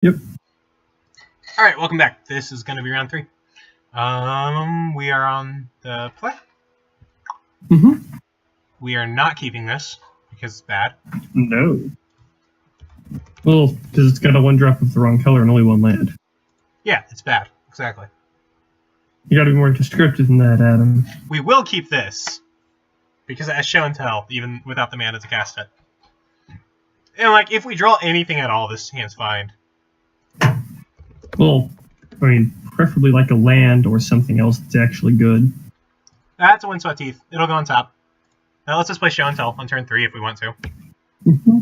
Yep. All right, welcome back. This is going to be round 3. We are on the play. Mm-hmm. We are not keeping this because it's bad. No. Well, because it's got a 1-drop of the wrong color and only 1 land. Yeah, it's bad. Exactly. You got to be more descriptive than that, Adam. We will keep this because it has show and tell, even without the mana to cast it. And like, if we draw anything at all, this hand's fine. Well, I mean, preferably like a land or something else that's actually good. That's a Windswept Teeth. It'll go on top. Now let's just play show and tell on turn 3 if we want to. Mm-hmm.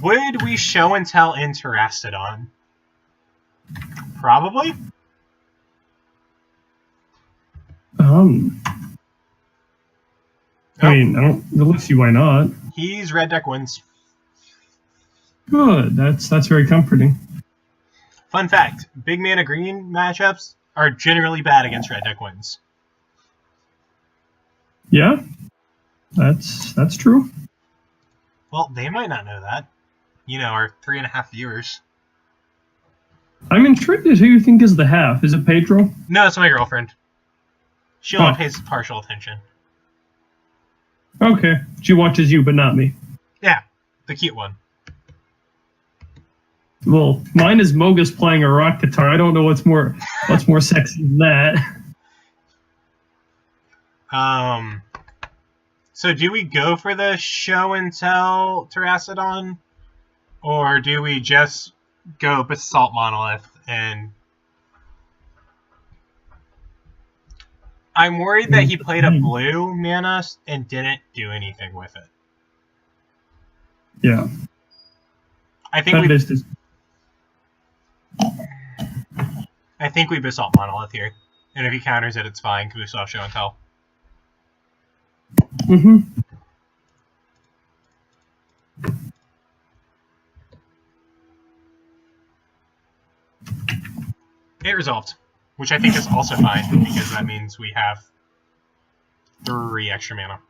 Would we show and tell in Terastodon? Probably. I mean, I don't really see why not. He's red deck wins. Good. That's very comforting. Fun fact, big mana green matchups are generally bad against red deck wins. Yeah. That's true. Well, they might not know that. You know, our 3.5 viewers. I'm intrigued as who you think is the half. Is it Pedro? No, it's my girlfriend. She only pays partial attention. Okay. She watches you, but not me. Yeah, the cute one. Well, mine is Mogus playing a rock guitar. I don't know what's more sexy than that. So do we go for the show and tell Terastodon? Or do we just go Basalt Monolith and... I'm worried that he played a blue mana and didn't do anything with it. Yeah. I think we Basalt Monolith here. And if he counters it, it's fine, because we still have show and tell. Mm-hmm. It resolved, which I think is also fine, because that means we have 3 extra mana.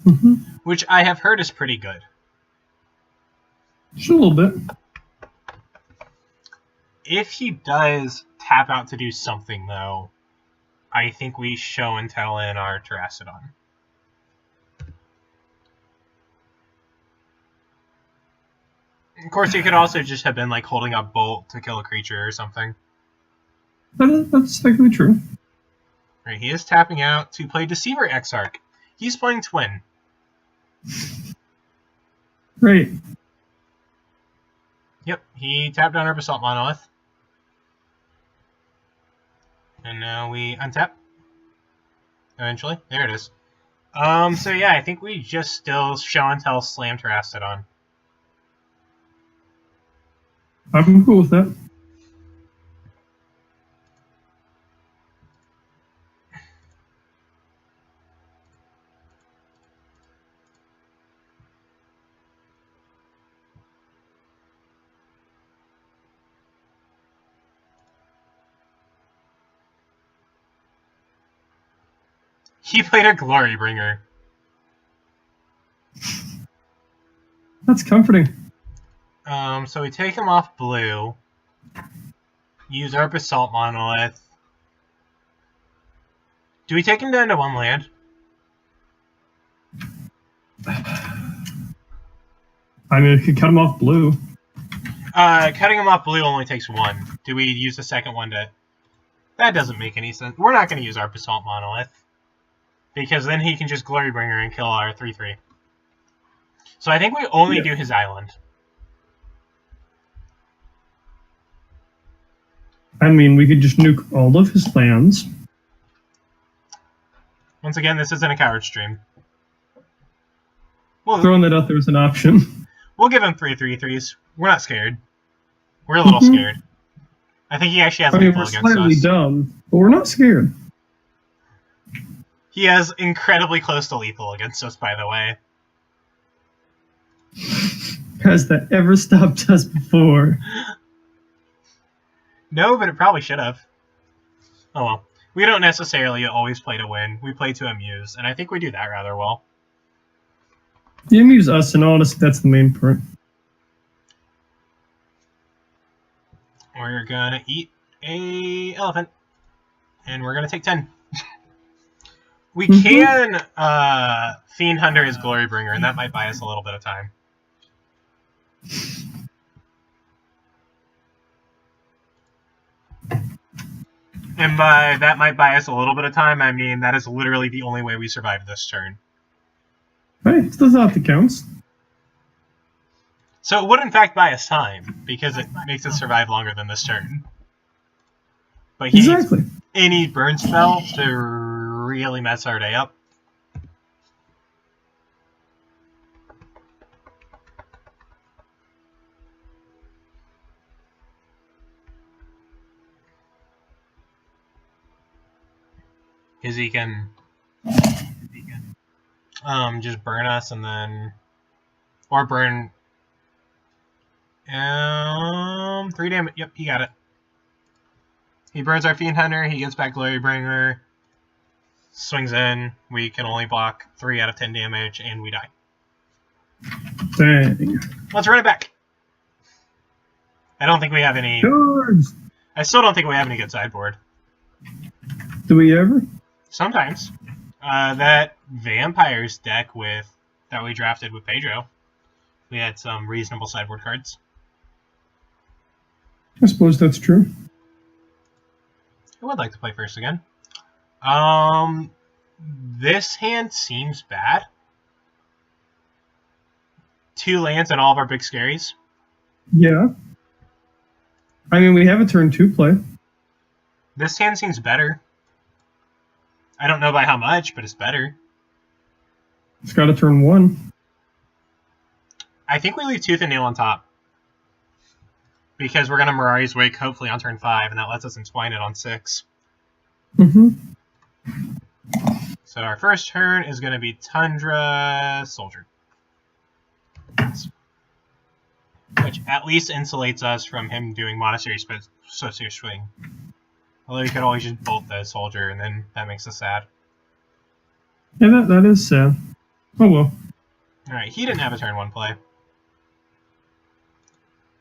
Mm-hmm. Which I have heard is pretty good. Just a little bit. If he does tap out to do something, though, I think we show and tell in our Terastodon. Of course, he could also just have been like holding up Bolt to kill a creature or something. That could be true. Right, he is tapping out to play Deceiver Exarch. He's playing Twin. Great. Yep, he tapped on our Basalt Monolith. And now we untap. Eventually. There it is. So yeah, I think we just still show and tell Slam Terastodon. I'm cool with that. He played a Glorybringer. That's comforting. So we take him off blue. Use our Basalt Monolith. Do we take him down to 1 land? I mean, if you cut him off blue. Cutting him off blue only takes 1. Do we use the second one to... That doesn't make any sense. We're not going to use our Basalt Monolith. Because then he can just Glorybringer and kill our 3/3. So I think we only do his island. I mean, we could just nuke all of his lands. Once again, this isn't a coward stream. Well, throwing that out there as an option. We'll give him 3/3/3s. We're not scared. We're a little scared. I think he actually has lethal against us. We're slightly dumb, but we're not scared. He has incredibly close to lethal against us, by the way. Has that ever stopped us before? No, but it probably should have. Oh well. We don't necessarily always play to win. We play to amuse, and I think we do that rather well. You amuse us, and honestly, that's the main part. We're gonna eat a elephant. And we're gonna take 10. We can Fiend Hunter his Glorybringer, and that might buy us a little bit of time. And by that might buy us a little bit of time, I mean that is literally the only way we survive this turn. Hey, still thought that counts. So it would in fact buy us time, because it makes us survive longer than this turn. But he Exactly. needs any burn spell to really mess our day up. Because he can just burn us and then, or burn 3 damage. Yep, he got it. He burns our Fiend Hunter, he gets back Glorybringer, swings in, we can only block 3 out of 10 damage, and we die. Dang. Let's run it back. I don't think we have any... Charge! I still don't think we have any good sideboard. Do we ever? Sometimes. That Vampires deck that we drafted with Pedro, we had some reasonable sideboard cards. I suppose that's true. I would like to play first again. This hand seems bad. 2 lands and all of our big scaries. Yeah. I mean, we have a turn 2 play. This hand seems better. I don't know by how much, but it's better. It's got a turn 1. I think we leave Tooth and Nail on top. Because we're going to Mirari's Wake, hopefully on turn 5, and that lets us entwine it on 6. Mm-hmm. So our first turn is going to be Tundra Soldier. Which at least insulates us from him doing Monastery Swing. Although he could always just bolt the Soldier, and then that makes us sad. Yeah, that is sad. Oh well. Alright, he didn't have a turn 1 play.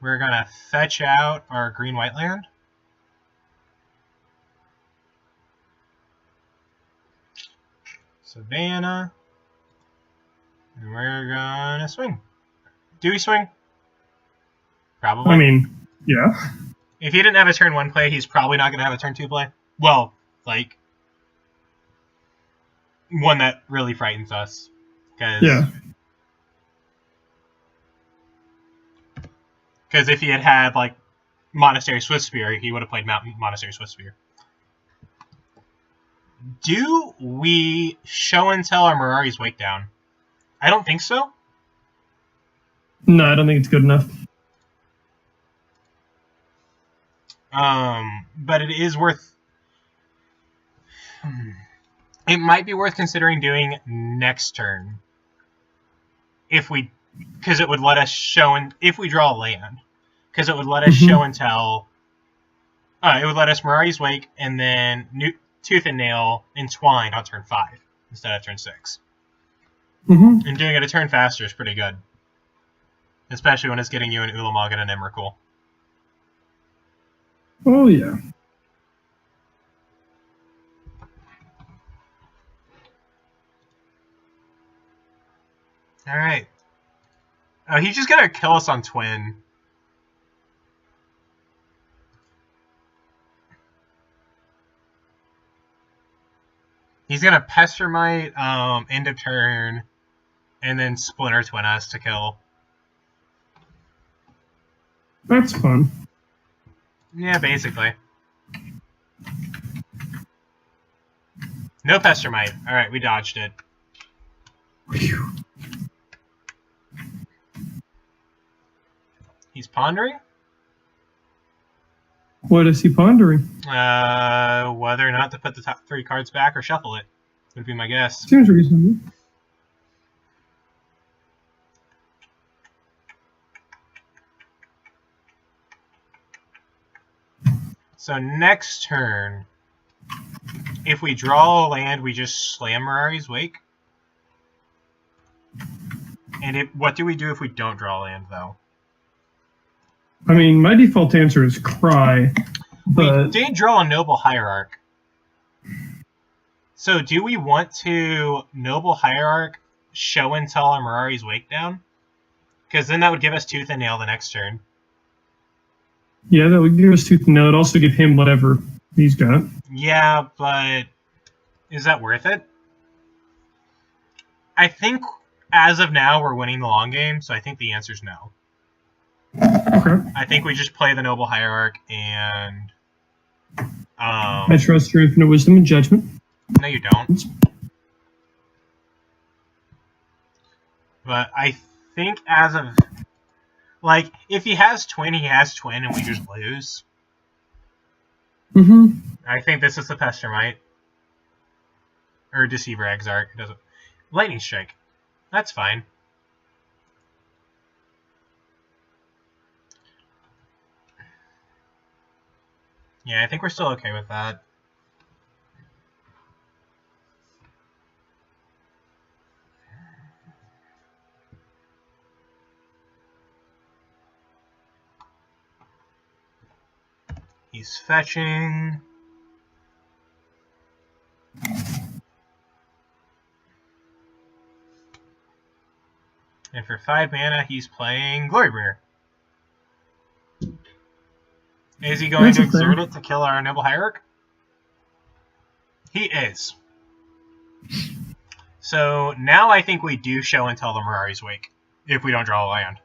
We're going to fetch out our green-white land. Savannah. And we're going to swing. Do we swing? Probably. I mean, yeah. If he didn't have a turn 1 play, he's probably not going to have a turn 2 play. Well, like, one that really frightens us. Yeah. Because if he had had, like, Monastery Swiftspear, he would have played Monastery Swiftspear. Do we show and tell our Mirari's Wake down? I don't think so. No, I don't think it's good enough. But it is worth... It might be worth considering doing next turn. Because it would let us show... If we draw a land. Because it would let us show and tell... it would let us Mirari's Wake and then Tooth and Nail entwine on turn 5 instead of turn 6. Mm-hmm. And doing it a turn faster is pretty good. Especially when it's getting you an Ulamog and an Emrakul. Oh, yeah. Alright. Oh, he's just gonna kill us on Twin. He's gonna Pestermite, end of turn, and then Splinter Twin us to kill. That's fun. Yeah, basically. No Pestermite. Alright, we dodged it. Whew. He's pondering? What is he pondering? Whether or not to put the top 3 cards back or shuffle it. Would be my guess. Seems reasonable. So next turn, if we draw a land, we just slam Mirari's Wake. And what do we do if we don't draw a land, though? I mean, my default answer is cry, but We did draw a Noble Hierarch. So do we want to Noble Hierarch, show and tell our Mirari's Wake down? Because then that would give us Tooth and Nail the next turn. yeah, that would give us Tooth and Nail. It'd also give him whatever he's got. Yeah, but is that worth it? I think as of now we're winning the long game, so I think the answer is no. Okay. I think we just play the Noble Hierarch and I trust your infinite wisdom and judgment. no, you don't. But I think as of like if he has twin, he has twin, and we just lose. Mm-hmm. I think this is the Pestermite or Deceiver Exarch. It doesn't. Lightning Strike. That's fine. Yeah, I think we're still okay with that. He's fetching. And for 5 mana, he's playing Glorybringer. Is he going to exert it to kill our Noble Hierarch? He is. So now I think we do show and tell the Mirari's Wake if we don't draw a land.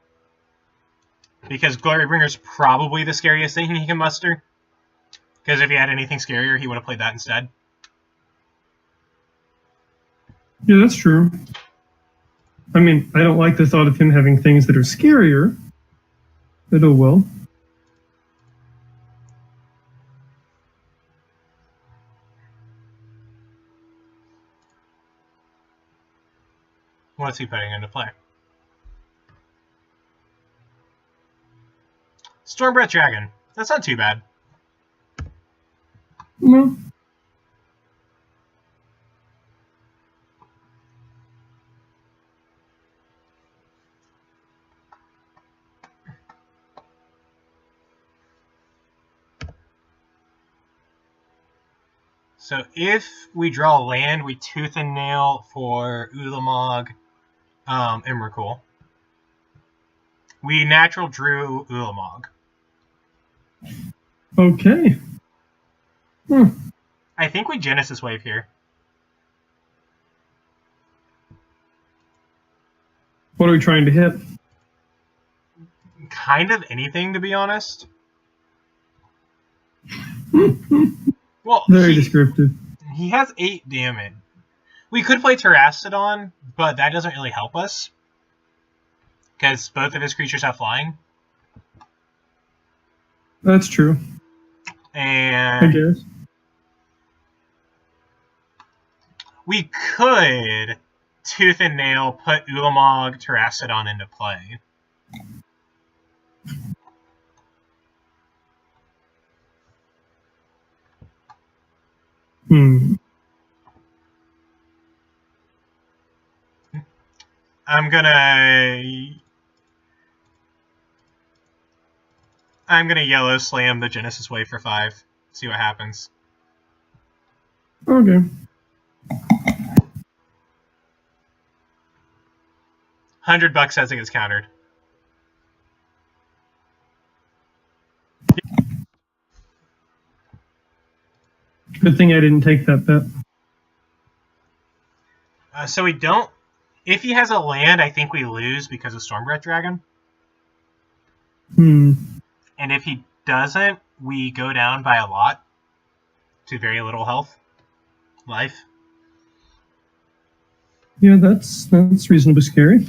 Because Glorybringer's probably the scariest thing he can muster. Because if he had anything scarier, he would have played that instead. Yeah, that's true. I mean, I don't like the thought of him having things that are scarier. But oh well. What's he putting into play? Stormbreath Dragon. That's not too bad. No. So if we draw land, we Tooth and Nail for Ulamog, Emrakul. We natural drew Ulamog. Okay. I think we Genesis Wave here. What are we trying to hit? Kind of anything, to be honest. Well, Very descriptive. He has 8 damage. We could play Terastodon, but that doesn't really help us. Because both of his creatures have flying. That's true. And I guess. we could Tooth and Nail, put Ulamog, Terastodon into play. I'm gonna Yellow Slam the Genesis Wave for 5. See what happens. Okay. $100 as it gets countered. Good thing I didn't take that bet. So we don't. If he has a land, I think we lose because of Stormbreath Dragon. And if he doesn't, we go down by a lot to very little health. Life. Yeah, that's reasonably scary.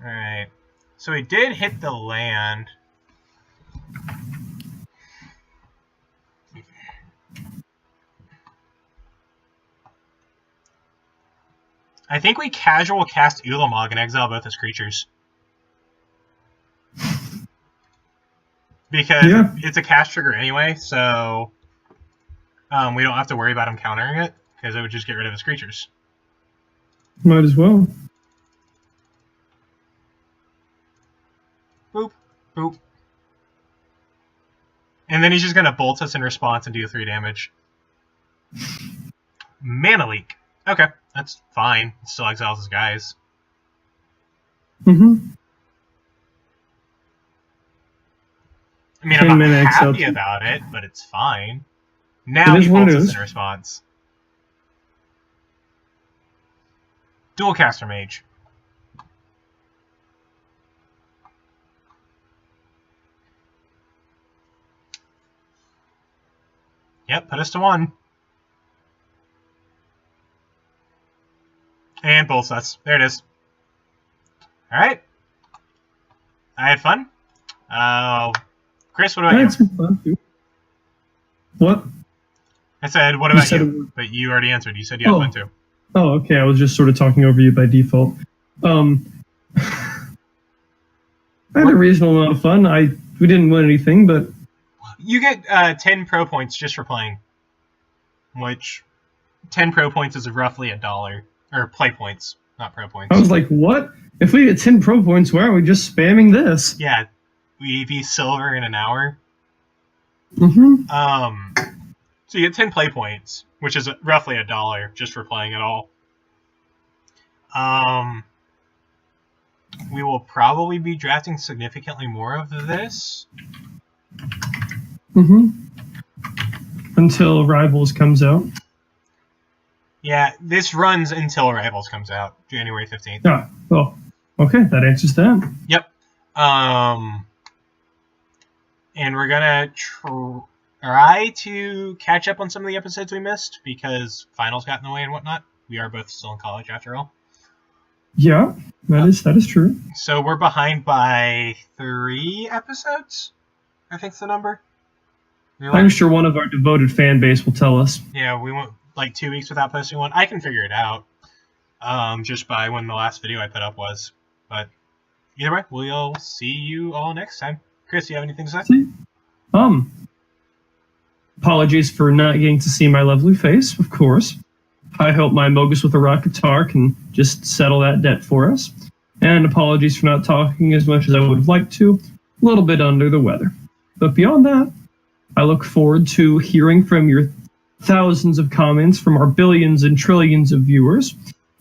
Alright. So he did hit the land. I think we casual cast Ulamog and exile both his creatures. Because it's a cast trigger anyway, so we don't have to worry about him countering it, because it would just get rid of his creatures. Might as well. Boop, boop, And then he's just gonna bolt us in response and do 3 damage. Mana Leak. Okay, that's fine. It still exiles his guys. Mm-hmm. I mean, 10 I'm not mana exile happy too. about it, but it's fine. Now It he is what it bolts us is. in response. Dual Caster Mage. Yep, put us to 1. And bolts us. There it is. Alright. I had fun. Chris, what I about had you? some fun too. What? I said, what You about said you? it- But you already answered. You said you had Oh. fun too. Oh, okay. I was just sort of talking over you by default. I had a reasonable amount of fun. We didn't win anything, but You get 10 pro points just for playing. Which, 10 pro points is roughly $1. Or play points, not pro points. I was like, what? If we get 10 pro points, why are we just spamming this? Yeah, we be silver in an hour. Mm-hmm. So you get 10 play points, which is roughly $1 just for playing it all. We will probably be drafting significantly more of this. Mm-hmm. Until Rivals comes out. Yeah, this runs until Rivals comes out, January 15th. Ah, well, okay, that answers that. Yep. And we're gonna try to catch up on some of the episodes we missed because finals got in the way and whatnot. We are both still in college after all. Yeah, that is true. So we're behind by 3 episodes, I think's the number. I'm sure one of our devoted fan base will tell us. Yeah, we went like 2 weeks without posting one. I can figure it out, just by when the last video I put up was. But either way, we'll see you all next time. Chris, do you have anything to say? Apologies for not getting to see my lovely face, of course. I hope my Mogus with a rock guitar can just settle that debt for us. And apologies for not talking as much as I would have liked to. A little bit under the weather. But beyond that, I look forward to hearing from your thousands of comments from our billions and trillions of viewers.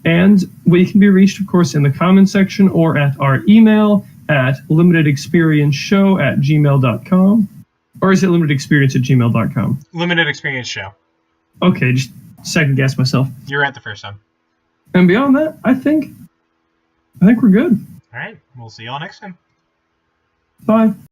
And we can be reached, of course, in the comment section or at our email at limitedexperienceshow@gmail.com. Or is it limitedexperience@gmail.com? Limited Experience Show. Okay, just second guess myself. You were at the first time. And beyond that, I think we're good. All right, we'll see you all next time. Bye.